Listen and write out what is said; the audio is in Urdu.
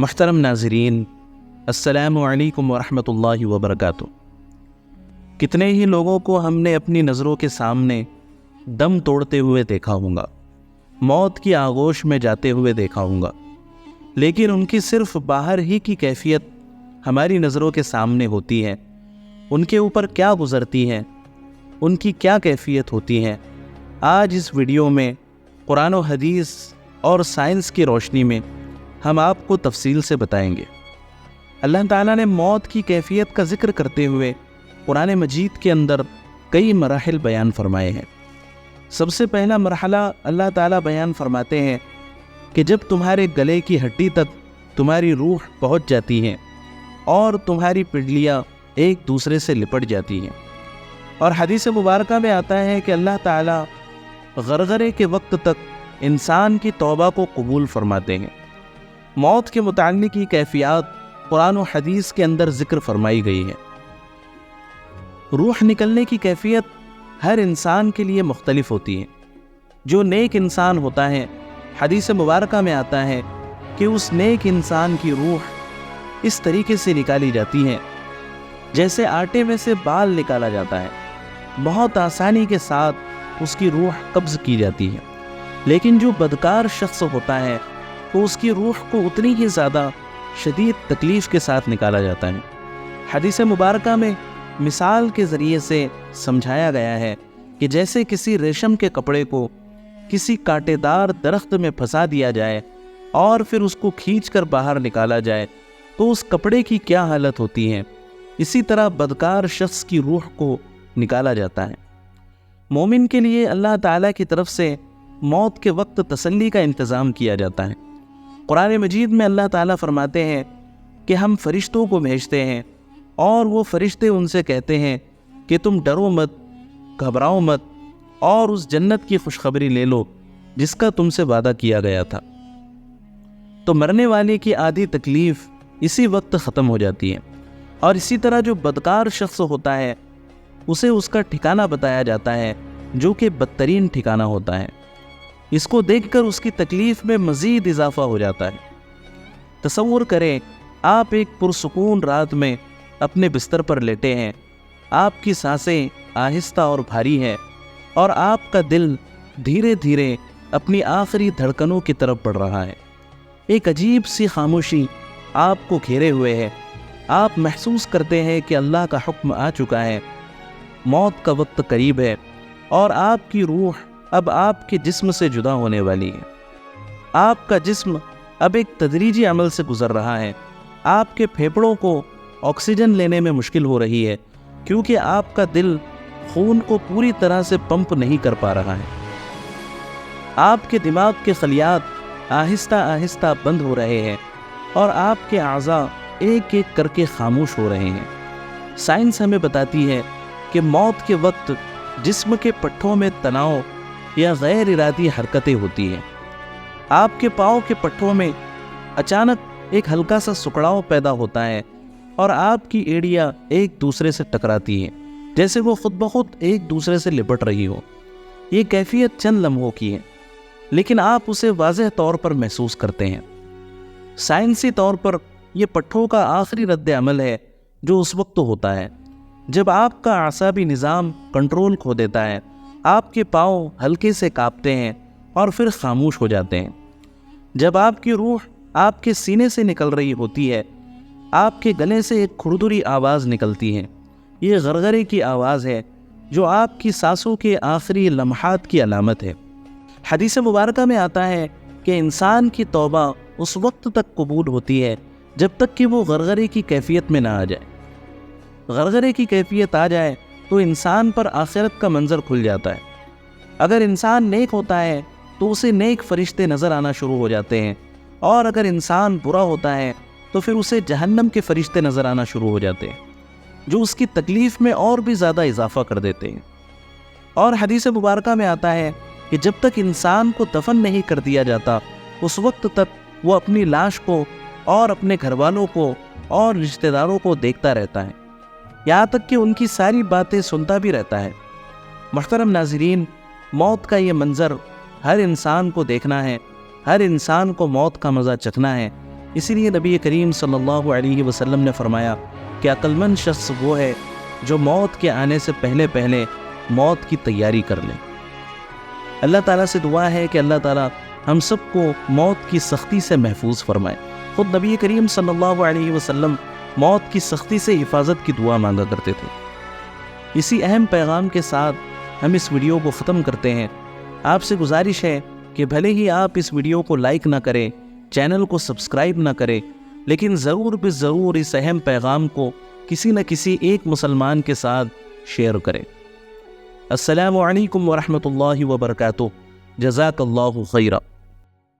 محترم ناظرین، السلام علیکم ورحمۃ اللہ وبرکاتہ۔ کتنے ہی لوگوں کو ہم نے اپنی نظروں کے سامنے دم توڑتے ہوئے دیکھا ہوگا، موت کی آغوش میں جاتے ہوئے دیکھا ہوگا، لیکن ان کی صرف باہر ہی کی کیفیت ہماری نظروں کے سامنے ہوتی ہے۔ ان کے اوپر کیا گزرتی ہے، ان کی کیا کیفیت ہوتی ہے، آج اس ویڈیو میں قرآن و حدیث اور سائنس کی روشنی میں ہم آپ کو تفصیل سے بتائیں گے۔ اللہ تعالیٰ نے موت کی کیفیت کا ذکر کرتے ہوئے قرآن مجید کے اندر کئی مراحل بیان فرمائے ہیں۔ سب سے پہلا مرحلہ اللہ تعالیٰ بیان فرماتے ہیں کہ جب تمہارے گلے کی ہڈی تک تمہاری روح پہنچ جاتی ہے اور تمہاری پنڈلیاں ایک دوسرے سے لپٹ جاتی ہیں۔ اور حدیث مبارکہ میں آتا ہے کہ اللہ تعالیٰ غرغرے کے وقت تک انسان کی توبہ کو قبول فرماتے ہیں۔ موت کے متعلق کی کیفیات قرآن و حدیث کے اندر ذکر فرمائی گئی ہے۔ روح نکلنے کی کیفیت ہر انسان کے لیے مختلف ہوتی ہے۔ جو نیک انسان ہوتا ہے، حدیث مبارکہ میں آتا ہے کہ اس نیک انسان کی روح اس طریقے سے نکالی جاتی ہے جیسے آٹے میں سے بال نکالا جاتا ہے، بہت آسانی کے ساتھ اس کی روح قبض کی جاتی ہے۔ لیکن جو بدکار شخص ہوتا ہے تو اس کی روح کو اتنی ہی زیادہ شدید تکلیف کے ساتھ نکالا جاتا ہے۔ حدیث مبارکہ میں مثال کے ذریعے سے سمجھایا گیا ہے کہ جیسے کسی ریشم کے کپڑے کو کسی کانٹے دار درخت میں پھنسا دیا جائے اور پھر اس کو کھینچ کر باہر نکالا جائے تو اس کپڑے کی کیا حالت ہوتی ہے، اسی طرح بدکار شخص کی روح کو نکالا جاتا ہے۔ مومن کے لیے اللہ تعالیٰ کی طرف سے موت کے وقت تسلی کا انتظام کیا جاتا ہے۔ قرآن مجید میں اللہ تعالیٰ فرماتے ہیں کہ ہم فرشتوں کو بھیجتے ہیں اور وہ فرشتے ان سے کہتے ہیں کہ تم ڈرو مت، گھبراؤ مت، اور اس جنت کی خوشخبری لے لو جس کا تم سے وعدہ کیا گیا تھا۔ تو مرنے والے کی آدھی تکلیف اسی وقت ختم ہو جاتی ہے، اور اسی طرح جو بدکار شخص ہوتا ہے اسے اس کا ٹھکانہ بتایا جاتا ہے جو کہ بدترین ٹھکانہ ہوتا ہے۔ اس کو دیکھ کر اس کی تکلیف میں مزید اضافہ ہو جاتا ہے۔ تصور کریں، آپ ایک پرسکون رات میں اپنے بستر پر لیٹے ہیں، آپ کی سانسیں آہستہ اور بھاری ہیں اور آپ کا دل دھیرے دھیرے اپنی آخری دھڑکنوں کی طرف بڑھ رہا ہے۔ ایک عجیب سی خاموشی آپ کو گھیرے ہوئے ہے۔ آپ محسوس کرتے ہیں کہ اللہ کا حکم آ چکا ہے، موت کا وقت قریب ہے اور آپ کی روح اب آپ کے جسم سے جدا ہونے والی ہے۔ آپ کا جسم اب ایک تدریجی عمل سے گزر رہا ہے۔ آپ کے پھیپھڑوں کو آکسیجن لینے میں مشکل ہو رہی ہے کیونکہ آپ کا دل خون کو پوری طرح سے پمپ نہیں کر پا رہا ہے۔ آپ کے دماغ کے خلیات آہستہ آہستہ بند ہو رہے ہیں اور آپ کے اعضاء ایک ایک کر کے خاموش ہو رہے ہیں۔ سائنس ہمیں بتاتی ہے کہ موت کے وقت جسم کے پٹھوں میں تناؤ یا غیر ارادی حرکتیں ہوتی ہیں۔ آپ کے پاؤں کے پٹھوں میں اچانک ایک ہلکا سا سکڑاؤ پیدا ہوتا ہے اور آپ کی ایڑیاں ایک دوسرے سے ٹکراتی ہیں جیسے وہ خود بخود ایک دوسرے سے لپٹ رہی ہو۔ یہ کیفیت چند لمحوں کی ہے لیکن آپ اسے واضح طور پر محسوس کرتے ہیں۔ سائنسی طور پر یہ پٹھوں کا آخری رد عمل ہے جو اس وقت ہوتا ہے جب آپ کا اعصابی نظام کنٹرول کھو دیتا ہے۔ آپ کے پاؤں ہلکے سے کانپتے ہیں اور پھر خاموش ہو جاتے ہیں۔ جب آپ کی روح آپ کے سینے سے نکل رہی ہوتی ہے، آپ کے گلے سے ایک کھردری آواز نکلتی ہے۔ یہ غرغرے کی آواز ہے جو آپ کی سانسوں کے آخری لمحات کی علامت ہے۔ حدیث مبارکہ میں آتا ہے کہ انسان کی توبہ اس وقت تک قبول ہوتی ہے جب تک کہ وہ غرغرے کی کیفیت میں نہ آ جائے۔ غرغرے کی کیفیت آ جائے تو انسان پر آخرت کا منظر کھل جاتا ہے۔ اگر انسان نیک ہوتا ہے تو اسے نیک فرشتے نظر آنا شروع ہو جاتے ہیں، اور اگر انسان برا ہوتا ہے تو پھر اسے جہنم کے فرشتے نظر آنا شروع ہو جاتے ہیں جو اس کی تکلیف میں اور بھی زیادہ اضافہ کر دیتے ہیں۔ اور حدیث مبارکہ میں آتا ہے کہ جب تک انسان کو دفن نہیں کر دیا جاتا اس وقت تک وہ اپنی لاش کو اور اپنے گھر والوں کو اور رشتہ داروں کو دیکھتا رہتا ہے، یہاں تک کہ ان کی ساری باتیں سنتا بھی رہتا ہے۔ محترم ناظرین، موت کا یہ منظر ہر انسان کو دیکھنا ہے، ہر انسان کو موت کا مزہ چکھنا ہے، اسی لیے نبی کریم صلی اللہ علیہ وسلم نے فرمایا کہ عقل مند شخص وہ ہے جو موت کے آنے سے پہلے پہلے موت کی تیاری کر لے۔ اللہ تعالیٰ سے دعا ہے کہ اللہ تعالیٰ ہم سب کو موت کی سختی سے محفوظ فرمائے۔ خود نبی کریم صلی اللہ علیہ وسلم موت کی سختی سے حفاظت کی دعا مانگا کرتے تھے۔ اسی اہم پیغام کے ساتھ ہم اس ویڈیو کو ختم کرتے ہیں۔ آپ سے گزارش ہے کہ بھلے ہی آپ اس ویڈیو کو لائک نہ کریں، چینل کو سبسکرائب نہ کریں، لیکن ضرور ضرور اس اہم پیغام کو کسی نہ کسی ایک مسلمان کے ساتھ شیئر کریں۔ السلام علیکم ورحمۃ اللہ وبرکاتہ۔ جزاک اللہ خیرہ۔